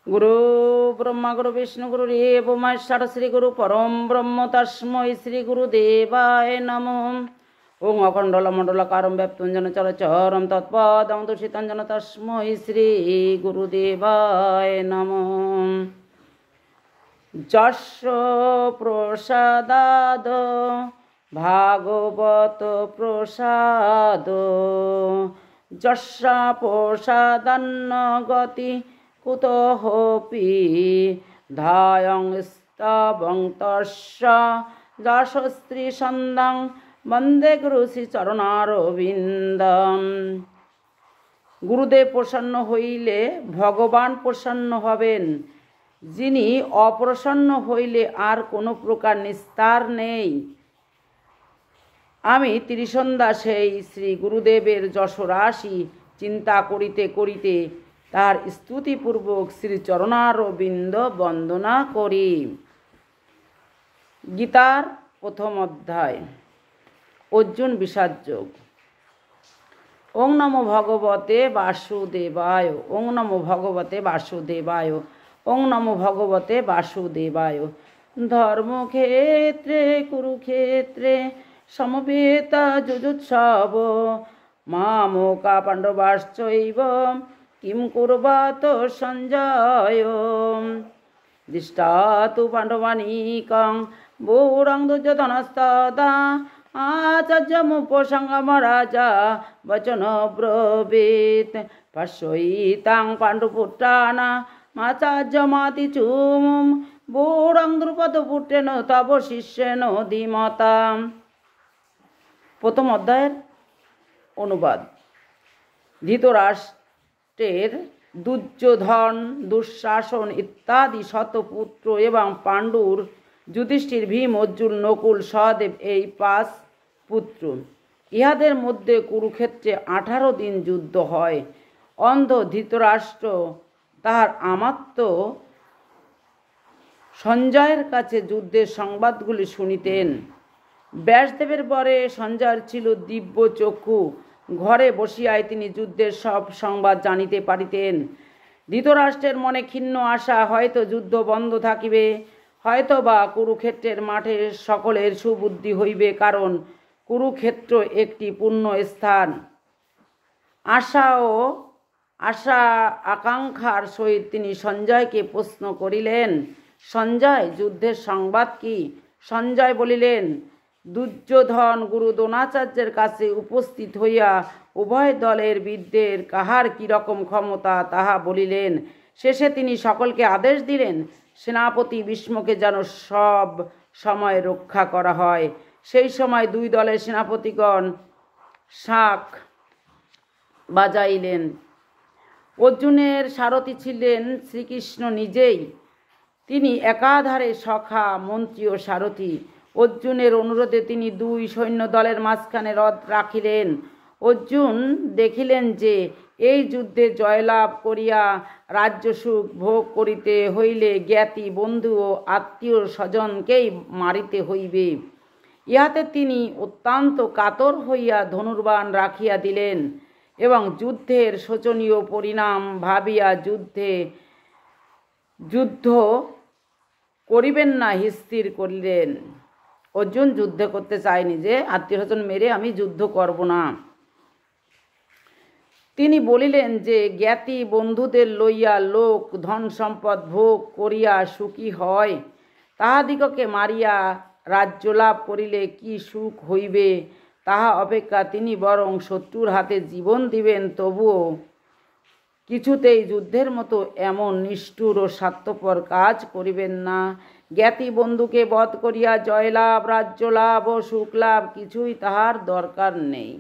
गुरु ब्रह्मा गुरु विष्णु गुरु देव महेश्वर श्री गुरु परम ब्रह्म तस्मै श्री गुरुदेवाय नमः। ओं अखंडलमंडलकारं व्याप्तं चलचरं तत्पदं दूषितं तस्मै श्री गुरुदेवाय नमः। यस्य प्रसादाद् भागवत प्रसाद यस्य प्रसादान्न गति कुतोऽपि धायं स्तवं तस्य यशस्त्रीछन्दं वन्दे गुरुश्री चरणारविन्दम्। गुरुदेव प्रसन्न হইলে ভগবান প্রসন্ন হবেন। যিনি অপ্রসন্ন হইলে আর কোনো প্রকার নিস্তার নেই। আমি ত্রিসন্ধ্যা সেই শ্রী গুরুদেবের যশরাশি চিন্তা করিতে করিতে তার স্তুতিপূর্বক শ্রী চরণারবিন্দ বন্দনা করি। গীতার প্রথম অধ্যায় অর্জুন বিষাদ যোগ। ওং নমো ভগবতে বাসুদেবায় ওং নমো ভগবতে বাসুদেবায় ওং নমো ভগবতে বাসুদেবায়। ধর্মক্ষেত্রে কুরুক্ষেত্রে সমবেতা যুযুৎসব মামকা পাণ্ডবাশ্চৈব কিম কুর্বাত সঞ্জয়। দৃষ্টাতু পাণ্ডবানীকং বৌরং দুর্যোধনস্তদা আচার্যমুপসংগম রাজা বচন ব্রবীত পশ্যইতাং পাণ্ডুপুত্রাণা মাচার্যমাতিচুম বৌরং দ্রুপদপুত্রেণ তব শিষ্যেন ধীমতাম। প্রথম অধ্যায়ের অনুবাদ। ধৃতরাষ্ট্রের দুর্যোধন দুঃশাসন ইত্যাদি শতপুত্র এবং পাণ্ডুর যুধিষ্ঠির ভীম অর্জুন নকুল সহদেব এই 5 পুত্র। ইহাদের মধ্যে কুরুক্ষেত্রে 18 দিন যুদ্ধ হয়। অন্ধ ধৃতরাষ্ট্র তাহার আমাত্য সঞ্জয়ের কাছে যুদ্ধের সংবাদগুলি শুনিতেন। ব্যাসদেবের পরে সঞ্জয়ের ছিল দিব্য চক্ষু। ঘরে বসিয়াই তিনি যুদ্ধের সব সংবাদ জানিতে পারিতেন। ধৃতরাষ্ট্রের মনে ক্ষীণ আশা, হয়তো যুদ্ধ বন্ধ থাকিবে, হয়তো বা কুরুক্ষেত্রের মাঠে সকলের সুবুদ্ধি হইবে, কারণ কুরুক্ষেত্র একটি পুণ্য স্থান। আশা আকাঙ্ক্ষার সহিত তিনি সঞ্জয়কে প্রশ্ন করিলেন, সঞ্জয়, যুদ্ধের সংবাদ কি? সঞ্জয় বলিলেন, দুর্যোধন গুরু দ্রোণাচার্যের কাছে উপস্থিত হইয়া উভয় দলের বিদ্যের কাহার কীরকম ক্ষমতা তাহা বলিলেন। শেষে তিনি সকলকে আদেশ দিলেন, সেনাপতি ভীষ্মকে যেন সব সময় রক্ষা করা হয়। সেই সময় 2 দলের সেনাপতিগণ শাঁখ বাজাইলেন। অর্জুনের সারথি ছিলেন শ্রীকৃষ্ণ নিজেই। তিনি একাধারে সখা, মন্ত্রী ও সারথি। অর্জুনের অনুরোধে তিনি 2 সৈন্য দলের মাঝখানে রথ রাখিলেন। অর্জুন দেখিলেন যে এই যুদ্ধে জয়লাভ করিয়া রাজ্যসুখ ভোগ করিতে হইলে জ্ঞাতি বন্ধু ও আত্মীয় স্বজনকেই মারিতে হইবে। ইহাতে তিনি অত্যন্ত কাতর হইয়া ধনুর্বাণ রাখিয়া দিলেন এবং যুদ্ধের শোচনীয় পরিণাম ভাবিয়া যুদ্ধ করিবেন না স্থির করিলেন। অর্জুন যুদ্ধ করতে চায়নি যে আত্মীয় স্বজন মেরে আমি যুদ্ধ করব না। তিনি বলিলেন যে জ্ঞাতি বন্ধুদের লইয়া লোক ধন সম্পদ ভোগ করিয়া সুখী হয়, তাহাদিগকে মারিয়া রাজ্য লাভ করিলে কি সুখ হইবে, তাহা অপেক্ষা তিনি বরং শত্রুর হাতে জীবন দিবেন, তবুও কিছুতেই যুদ্ধের মতো এমন নিষ্ঠুর ও স্বার্থপর কাজ করিবেন না। জ্ঞাতি বন্ধুকে বধ করিয়া জয়লাভ, রাজ্য লাভ ও সুখ লাভ কিছুই তাহার দরকার নেই।